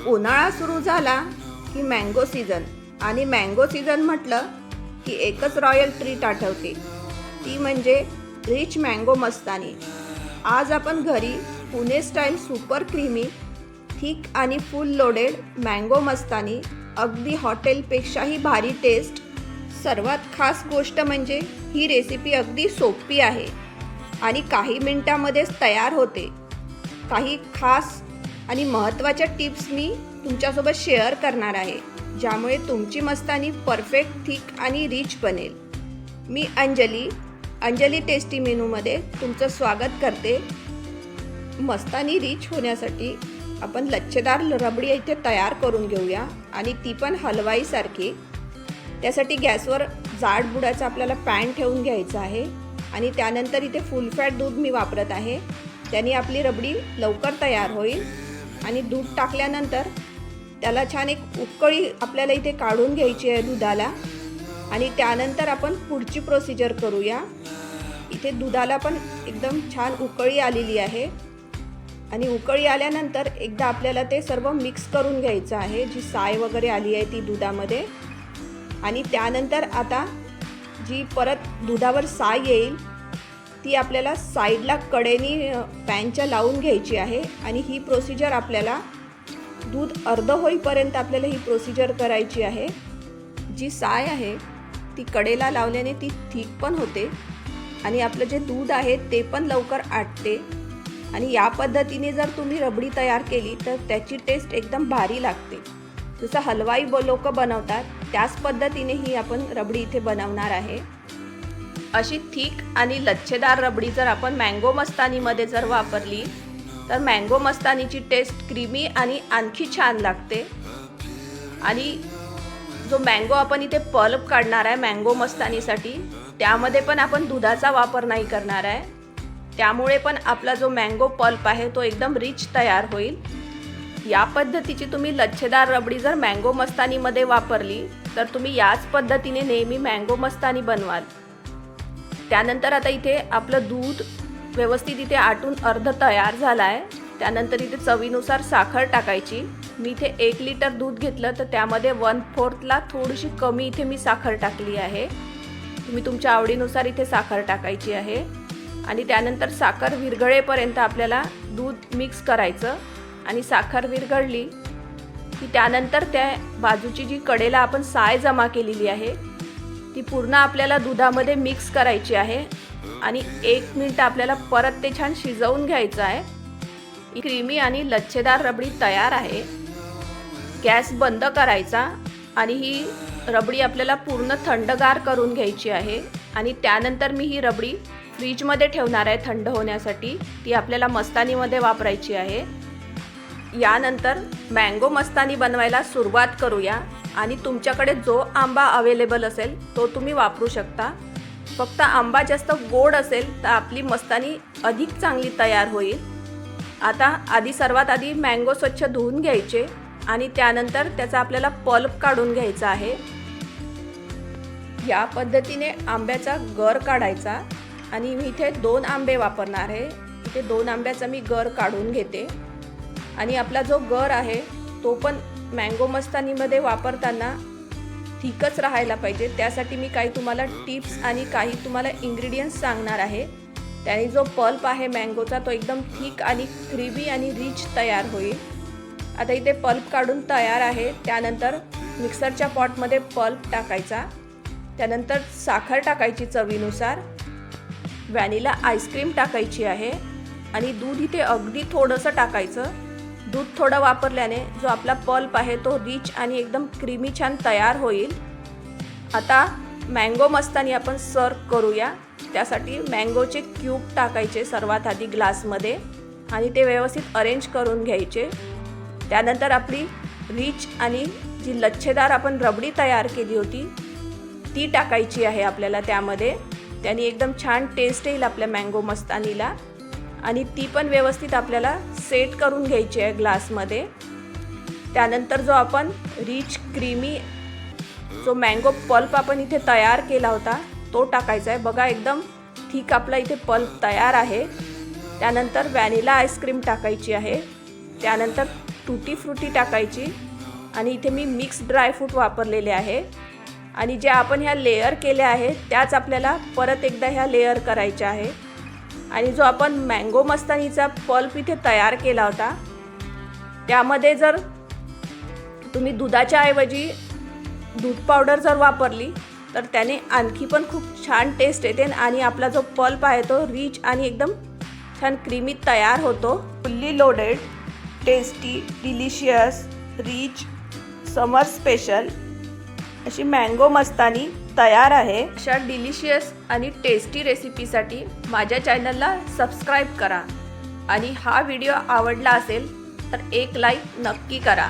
उन्हाळा सुरू झाला की मँगो सीझन, आणि मँगो सीझन म्हटलं की एकच रॉयल ट्रीट आठवते, ती म्हणजे रिच मँगो मस्तानी. आज आपण घरी Pune style super creamy thick आणि फुल लोडेड मँगो मस्तानी, अगदी हॉटेलपेक्षाही भारी टेस्ट. सर्वात खास गोष्ट म्हणजे ही रेसिपी अगदी सोपी आहे आणि काही मिनिटांमध्येच तयार होते. काही खास आणि महत्त्वाच्या टिप्स मी तुमच्यासोबत शेअर करणार आहे, ज्यामुळे तुमची मस्तानी परफेक्ट थिक आणि रिच बनेल. मी अंजली टेस्टी मेनूमध्ये तुमचं स्वागत करते. मस्तानी रिच होण्यासाठी आपण लच्छेदार रबडी इथे तयार करून घेऊया, आणि ती पण हलवाईसारखी. त्यासाठी गॅसवर जाड बुडाचा आपल्याला पॅन ठेवून घ्यायचा आहे, आणि त्यानंतर इथे फुल फॅट दूध मी वापरत आहे. त्याने आपली रबडी लवकर तयार होईल. आणि दूध टाकल्यानंतर त्याला छान एक उकळी आपल्याला इथे काढून घ्यायची आहे दुधाला, आणि त्यानंतर आपण पुढची प्रोसिजर करूया. इथे दुधाला पण एकदम छान उकळी आलेली आहे, आणि उकळी आल्यानंतर एकदा आपल्याला ते सर्व मिक्स करून घ्यायचं आहे. जी साय वगैरे आली आहे ती दुधामध्ये, आणि त्यानंतर आता जी परत दुधावर साय येईल ती आपल्याला साईडला कडेनी पॅनच्या लावून घ्यायची आहे. आणि ही प्रोसिजर आपल्याला दूध अर्ध होईपर्यंत आपल्याला ही प्रोसिजर करायची आहे. जी साय आहे ती कडेला लावल्याने ती थिक पण होते, आणि आपलं जे दूध आहे ते पण लवकर आटते. आणि या पद्धतीने जर तुम्ही रबडी तयार केली तर त्याची टेस्ट एकदम भारी लागते. जसं हलवाई लोक बनवतात त्याच पद्धतीने ही आपण रबडी इथे बनवणार आहे. अशी थिक आणि लच्छेदार रबडी जर आपण मँगो मस्तानीमध्ये जर वापरली तर मँगो मस्तानीची टेस्ट क्रीमी आणि आणखी छान लागते. आणि जो मँगो आपण इथे पल्प काढणार आहे मँगो मस्तानीसाठी, त्यामध्ये पण आपण दुधाचा वापर नाही करणार आहे. त्यामुळे पण आपला जो मँगो पल्प आहे तो एकदम रिच तयार होईल. या पद्धतीची तुम्ही लच्छेदार रबडी जर मँगो मस्तानीमध्ये वापरली तर तुम्ही याच पद्धतीने नेहमी मँगो मस्तानी बनवाल. त्यानंतर आता इथे आपलं दूध व्यवस्थित इथे आटून अर्ध तयार झालं आहे. त्यानंतर इथे चवीनुसार साखर टाकायची. मी इथे 1 लिटर दूध घेतलं तर त्यामध्ये 1/4ला थोडीशी कमी इथे मी साखर टाकली आहे. तुम्ही तुमच्या आवडीनुसार इथे साखर टाकायची आहे. आणि त्यानंतर साखर विरघळेपर्यंत आपल्याला दूध मिक्स करायचं. आणि साखर विरघळली की त्यानंतर त्या बाजूची जी कडेला आपण साय जमा केलेली आहे ती पूर्ण आपल्याला दुधामध्ये मिक्स करायची आहे. आणि 1 मिनिट आपल्याला परत ते छान शिजवून घ्यायचं आहे. क्रीमी आणि लच्छेदार रबडी तयार आहे. गॅस बंद करायचा, आणि ही रबडी आपल्याला पूर्ण थंडगार करून घ्यायची आहे. आणि त्यानंतर मी ही रबडी फ्रीजमध्ये ठेवणार आहे थंड होण्यासाठी. ती आपल्याला मस्तानीमध्ये वापरायची आहे. यानंतर मँगो मस्तानी बनवायला सुरुवात करूया. आणि तुमच्याकडे जो आंबा अवेलेबल असेल तो तुम्ही वापरू शकता. फक्त आंबा जास्त गोड असेल तर आपली मस्तानी अधिक चांगली तयार होईल. आता सर्वात आधी मँगो स्वच्छ धुवून घ्यायचे, आणि त्यानंतर त्याचा आपल्याला पल्प काढून घ्यायचा आहे. या पद्धतीने आंब्याचा गर काढायचा. आणि मी इथे 2 आंबे वापरणार आहे. इथे 2 आंब्याचा मी गर काढून घेते. आणि आपला जो गर आहे तो पण मँगो मस्तानीमध्ये वापरताना थिकच राहायला पाहिजे. त्यासाठी मी काही तुम्हाला टिप्स आणि काही तुम्हाला इन्ग्रेडियंट्स सांगणार आहे. त्याने जो पल्प आहे मँगोचा तो एकदम थिक आणि क्रीमी आणि रिच तयार होईल. आता इथे पल्प काढून तयार आहे. त्यानंतर मिक्सरच्या पॉटमध्ये पल्प टाकायचा. त्यानंतर साखर टाकायची चवीनुसार. व्हॅनिला आईस्क्रीम टाकायची आहे. आणि दूध इथे अगदी थोडंसं टाकायचं. दूध थोडं वापरल्याने जो आपला पल्प आहे तो रिच आणि एकदम क्रीमी छान तयार होईल. आता मँगो मस्तानी आपण सर्व करूया. त्यासाठी मँगोचे क्यूब टाकायचे सर्वात आधी ग्लासमध्ये, आणि ते व्यवस्थित अरेंज करून घ्यायचे. त्यानंतर आपली रिच आणि जी लच्छेदार आपण रबडी तयार केली होती ती टाकायची आहे आपल्याला त्यामध्ये. त्याने एकदम छान टेस्ट येईल आपल्या मँगो मस्तानीला. आणि ती पण व्यवस्थित आपल्याला सेट करून घ्यायची आहे ग्लासमध्ये. त्यानंतर जो आपण रिच क्रीमी जो मँगो पल्प आपण इथे तयार केला होता तो टाकायचा आहे. बघा एकदम थिक आपला इथे पल्प तयार आहे. त्यानंतर व्हॅनिला आईस्क्रीम टाकायची आहे. त्यानंतर टुटी फ्रुटी टाकायची आणि इथे मी मिक्स ड्रायफ्रूट वापरलेले आहे आणि जे आपण ह्या लेयर केल्या आहेत त्याच आपल्याला परत एकदा ह्या लेयर करायच्या आहे. आणि जो आपण मँगो मस्तानीचा पल्प इथे तयार केला होता त्यामध्ये जर तुम्ही दुधाच्या ऐवजी दूध पावडर जर वापरली तर त्याने आणखी पण खूप छान टेस्ट येते आणि आपला जो पल्प आहे तो रिच आणि एकदम छान क्रीमी तयार होतो. Fully loaded, tasty, delicious, rich, summer special अशी मँगो मस्तानी तयार आहे. अशा डिलिशियस आणि टेस्टी रेसिपीसाठी माझ्या चॅनलला सबस्क्राईब करा आणि हा व्हिडिओ आवडला असेल तर एक लाईक नक्की करा.